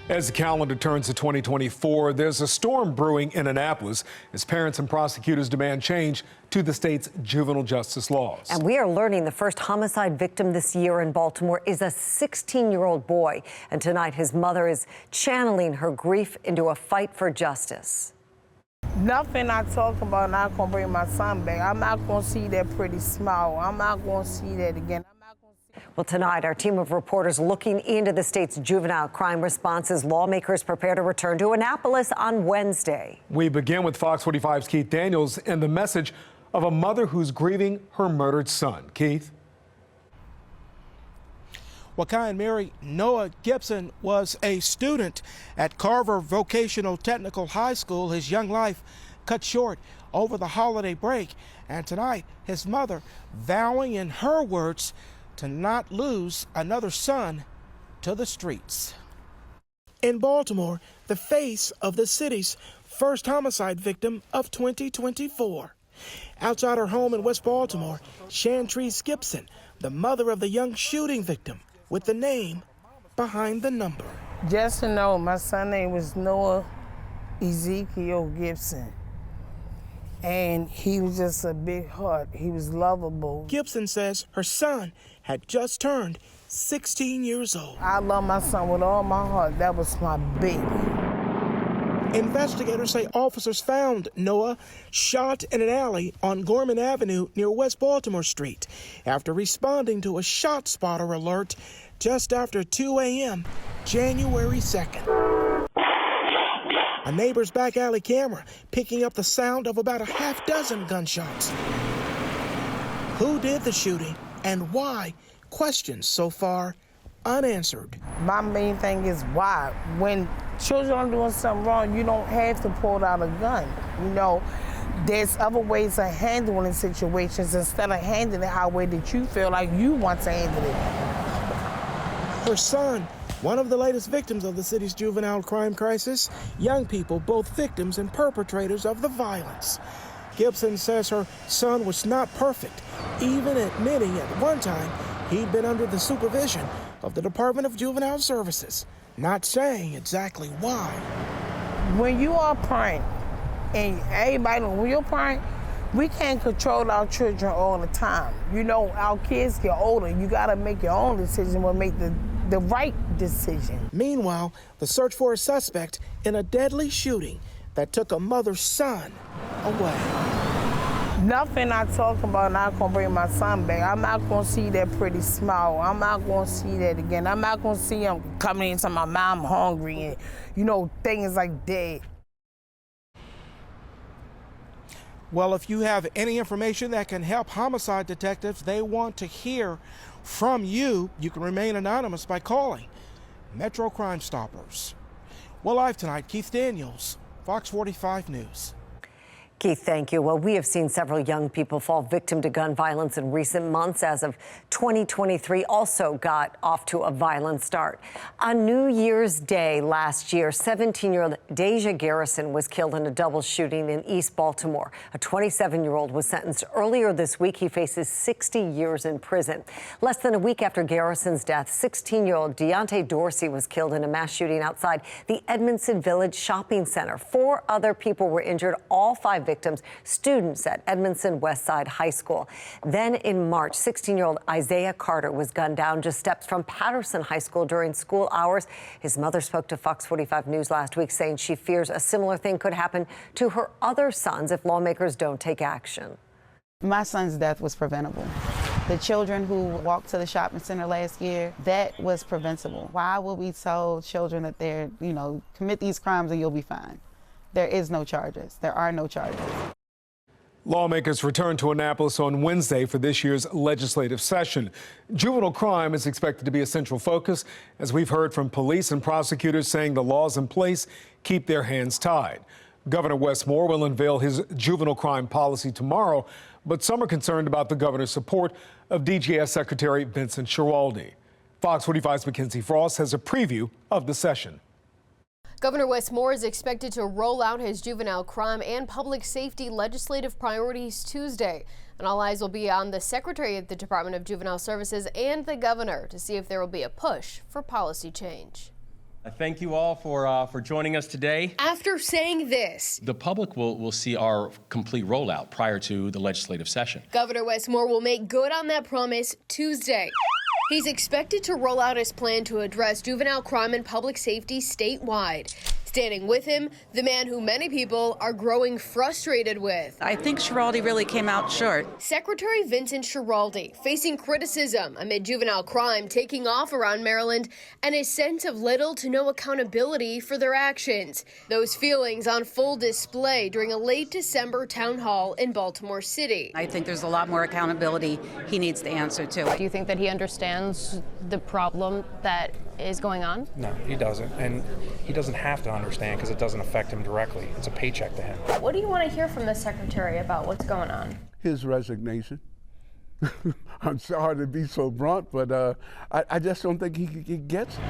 As the calendar turns to 2024, there's a storm brewing in Annapolis as parents and prosecutors demand change to the state's juvenile justice laws. And we are learning the first homicide victim this year in Baltimore is a 16-year-old boy. And tonight, his mother is channeling her grief into a fight for justice. Nothing I talk about not going to bring my son back. I'm not going to see that pretty smile. I'm not going to see that again. Well, tonight, our team of reporters looking into the state's juvenile crime response as lawmakers prepare to return to Annapolis on Wednesday. We begin with Fox 45's Keith Daniels and the message of a mother who's grieving her murdered son. Keith. Wakai Mary, Noah Gibson was a student at Carver Vocational Technical High School. His young life cut short over the holiday break. And tonight, his mother vowing, in her words, to not lose another son to the streets. In Baltimore, the face of the city's first homicide victim of 2024. Outside her home in West Baltimore, Shantrese Gibson, the mother of the young shooting victim, with the name behind the number. Just to know, my son's name was Noah Ezekiel Gibson. And he was just a big heart. He was lovable. Gibson says her son had just turned 16 years old. I love my son with all my heart. That was my baby. Investigators say officers found Noah shot in an alley on Gorman Avenue near West Baltimore Street after responding to a shot spotter alert just after 2 a.m. January 2nd. A neighbor's back alley camera picking up the sound of about a half dozen gunshots. Who did the shooting and why? Questions so far unanswered. My main thing is why. When children are doing something wrong, you don't have to pull out a gun. You know, there's other ways of handling situations instead of handling it how way that you feel like you want to handle it. Her son, one of the latest victims of the city's juvenile crime crisis, young people, both victims and perpetrators of the violence. Gibson says her son was not perfect, even admitting at one time he'd been under the supervision of the Department of Juvenile Services, not saying exactly why. When you are a parent, and everybody knows when you're a parent, we can't control our children all the time. You know, our kids get older. You got to make your own decision or make the right decision. Meanwhile, the search for a suspect in a deadly shooting that took a mother's son away. Nothing I talk about not going to bring my son back. I'm not going to see that pretty smile. I'm not going to see that again. I'm not going to see him coming into my mom hungry and, you know, things like that. Well, if you have any information that can help homicide detectives, they want to hear from you. You can remain anonymous by calling Metro Crime Stoppers. Well, live tonight, Keith Daniels, Fox 45 News. Keith, thank you. Well, we have seen several young people fall victim to gun violence in recent months. As of 2023, also got off to a violent start. On New Year's Day last year, 17-year-old Deja Garrison was killed in a double shooting in East Baltimore. A 27-year-old was sentenced earlier this week. He faces 60 years in prison. Less than a week after Garrison's death, 16-year-old Deontay Dorsey was killed in a mass shooting outside the Edmondson Village Shopping Center. 4 other people were injured, all 5 victims, students at Edmondson Westside High School. Then in March, 16-year-old Isaiah Carter was gunned down just steps from Patterson High School during school hours. His mother spoke to Fox 45 News last week, saying she fears a similar thing could happen to her other sons if lawmakers don't take action. My son's death was preventable. The children who walked to the shopping center last year, that was preventable. Why would we tell children that they're, commit these crimes and you'll be fine? There is no charges. There are no charges. Lawmakers return to Annapolis on Wednesday for this year's legislative session. Juvenile crime is expected to be a central focus, as we've heard from police and prosecutors saying the laws in place keep their hands tied. Governor Wes Moore will unveil his juvenile crime policy tomorrow, but some are concerned about the governor's support of DGS Secretary Vincent Schiraldi. Fox 45's Mackenzie Frost has a preview of the session. Governor Wes Moore is expected to roll out his juvenile crime and public safety legislative priorities Tuesday. And all eyes will be on the Secretary of the Department of Juvenile Services and the governor to see if there will be a push for policy change. Thank you all for joining us today. After saying this, the public will see our complete rollout prior to the legislative session. Governor Wes Moore will make good on that promise Tuesday. He's expected to roll out his plan to address juvenile crime and public safety statewide. Standing with him, the man who many people are growing frustrated with. I think Schiraldi really came out short. Secretary Vincent Schiraldi facing criticism amid juvenile crime taking off around Maryland and a sense of little to no accountability for their actions. Those feelings on full display during a late December town hall in Baltimore City. I think there's a lot more accountability he needs to answer to. Do you think that he understands the problem that is going on? No, he doesn't. And he doesn't have to understand because it doesn't affect him directly. It's a paycheck to him. What do you want to hear from the secretary about what's going on? His resignation. I'm sorry to be so blunt, but I just don't think he gets it.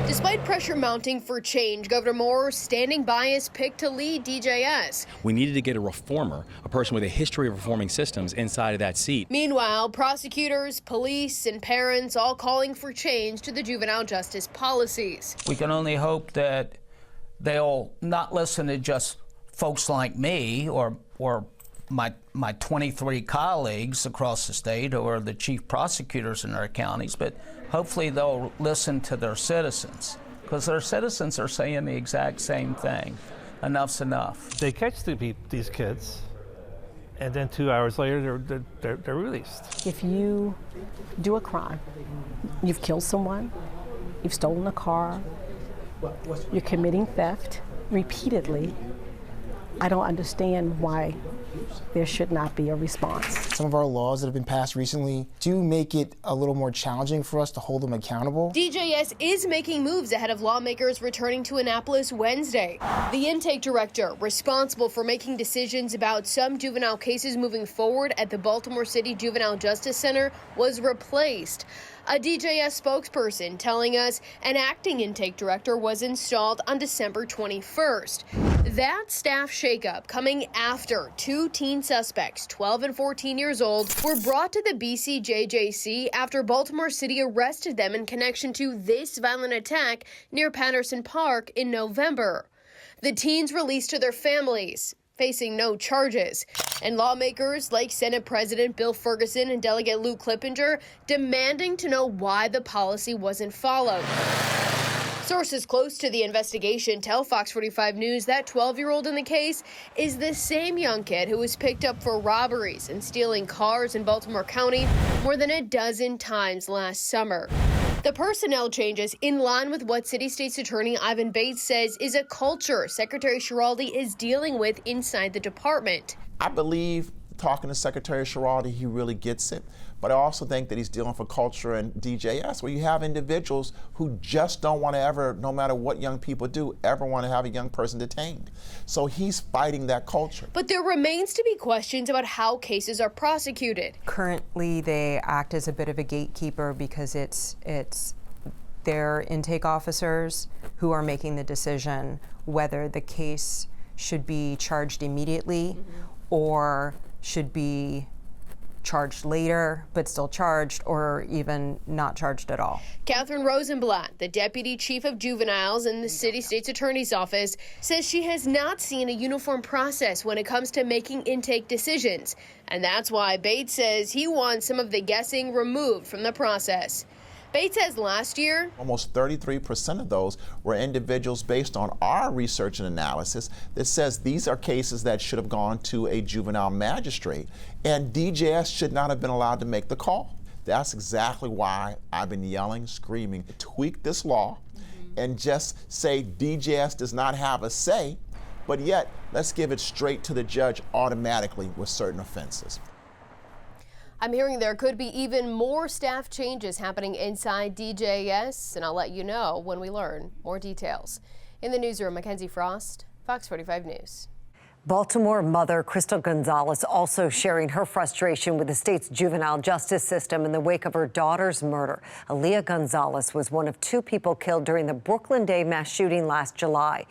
Despite pressure mounting for change, Governor Moore standing by his pick to lead DJS. We needed to get a reformer, a person with a history of reforming systems, inside of that seat. Meanwhile, prosecutors, police, and parents all calling for change to the juvenile justice policies. We can only hope that they'll not listen to just folks like me or my 23 colleagues across the state or the chief prosecutors in their counties, but hopefully they'll listen to their citizens, because their citizens are saying the exact same thing. Enough's enough. They catch these kids, and then 2 hours later they're released. If you do a crime, you've killed someone, you've stolen a car, you're committing theft repeatedly, I don't understand why there should not be a response. Some of our laws that have been passed recently do make it a little more challenging for us to hold them accountable. DJS is making moves ahead of lawmakers returning to Annapolis Wednesday. The intake director, responsible for making decisions about some juvenile cases moving forward at the Baltimore City Juvenile Justice Center, was replaced. A DJS spokesperson telling us an acting intake director was installed on December 21st. That staff shakeup coming after two teen suspects, 12 and 14 years old, were brought to the BCJJC after Baltimore City arrested them in connection to this violent attack near Patterson Park in November. The teens released to their families, facing no charges, and lawmakers like Senate President Bill Ferguson and Delegate Lou Clippinger demanding to know why the policy wasn't followed. Sources close to the investigation tell Fox 45 News that 12-year-old in the case is the same young kid who was picked up for robberies and stealing cars in Baltimore County more than a dozen times last summer. The personnel changes, in line with what City State's Attorney Ivan Bates says is a culture Secretary Schiraldi is dealing with inside the department. I believe, talking to Secretary Schiraldi, he really gets it. But I also think that he's dealing for culture and DJS, where you have individuals who just don't want to ever, no matter what young people do, ever want to have a young person detained. So he's fighting that culture. But there remains to be questions about how cases are prosecuted. Currently, they act as a bit of a gatekeeper because it's their intake officers who are making the decision whether the case should be charged immediately or should be charged later, but still charged, or even not charged at all. Catherine Rosenblatt, the deputy chief of juveniles in the City State's Attorney's Office, says she has not seen a uniform process when it comes to making intake decisions. And that's why Bates says he wants some of the guessing removed from the process. Bates says last year, almost 33% of those were individuals based on our research and analysis that says these are cases that should have gone to a juvenile magistrate, and DJS should not have been allowed to make the call. That's exactly why I've been yelling, screaming, tweak this law and just say DJS does not have a say, but yet let's give it straight to the judge automatically with certain offenses. I'm hearing there could be even more staff changes happening inside DJS, and I'll let you know when we learn more details. In the newsroom, Mackenzie Frost, Fox 45 News. Baltimore mother Crystal Gonzalez also sharing her frustration with the state's juvenile justice system in the wake of her daughter's murder. Aaliyah Gonzalez was one of 2 people killed during the Brooklyn Day mass shooting last July.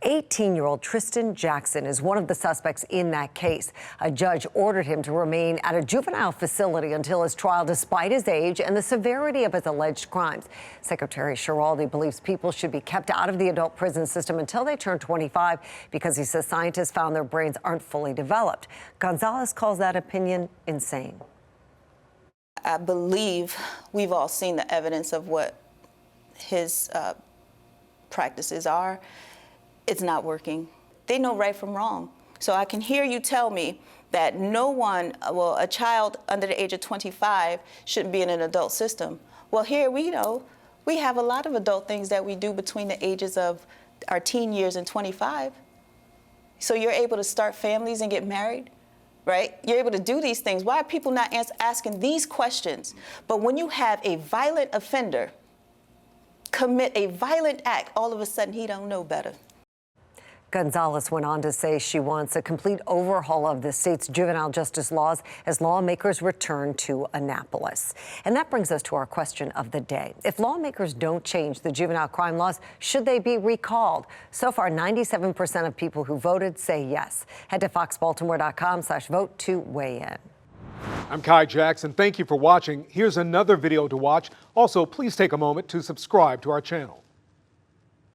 18-year-old Tristan Jackson is one of the suspects in that case. A judge ordered him to remain at a juvenile facility until his trial, despite his age and the severity of his alleged crimes. Secretary Schiraldi believes people should be kept out of the adult prison system until they turn 25 because he says scientists found their brains aren't fully developed. Gonzalez calls that opinion insane. I believe we've all seen the evidence of what his practices are. It's not working. They know right from wrong. So I can hear you tell me that no one, well, a child under the age of 25 shouldn't be in an adult system. Well, here we know we have a lot of adult things that we do between the ages of our teen years and 25. So you're able to start families and get married, right? You're able to do these things. Why are people not asking these questions? But when you have a violent offender commit a violent act, all of a sudden he don't know better. Gonzalez went on to say she wants a complete overhaul of the state's juvenile justice laws as lawmakers return to Annapolis. And that brings us to our question of the day. If lawmakers don't change the juvenile crime laws, should they be recalled? So far, 97% of people who voted say yes. Head to foxbaltimore.com/vote to weigh in. I'm Kai Jackson. Thank you for watching. Here's another video to watch. Also, please take a moment to subscribe to our channel.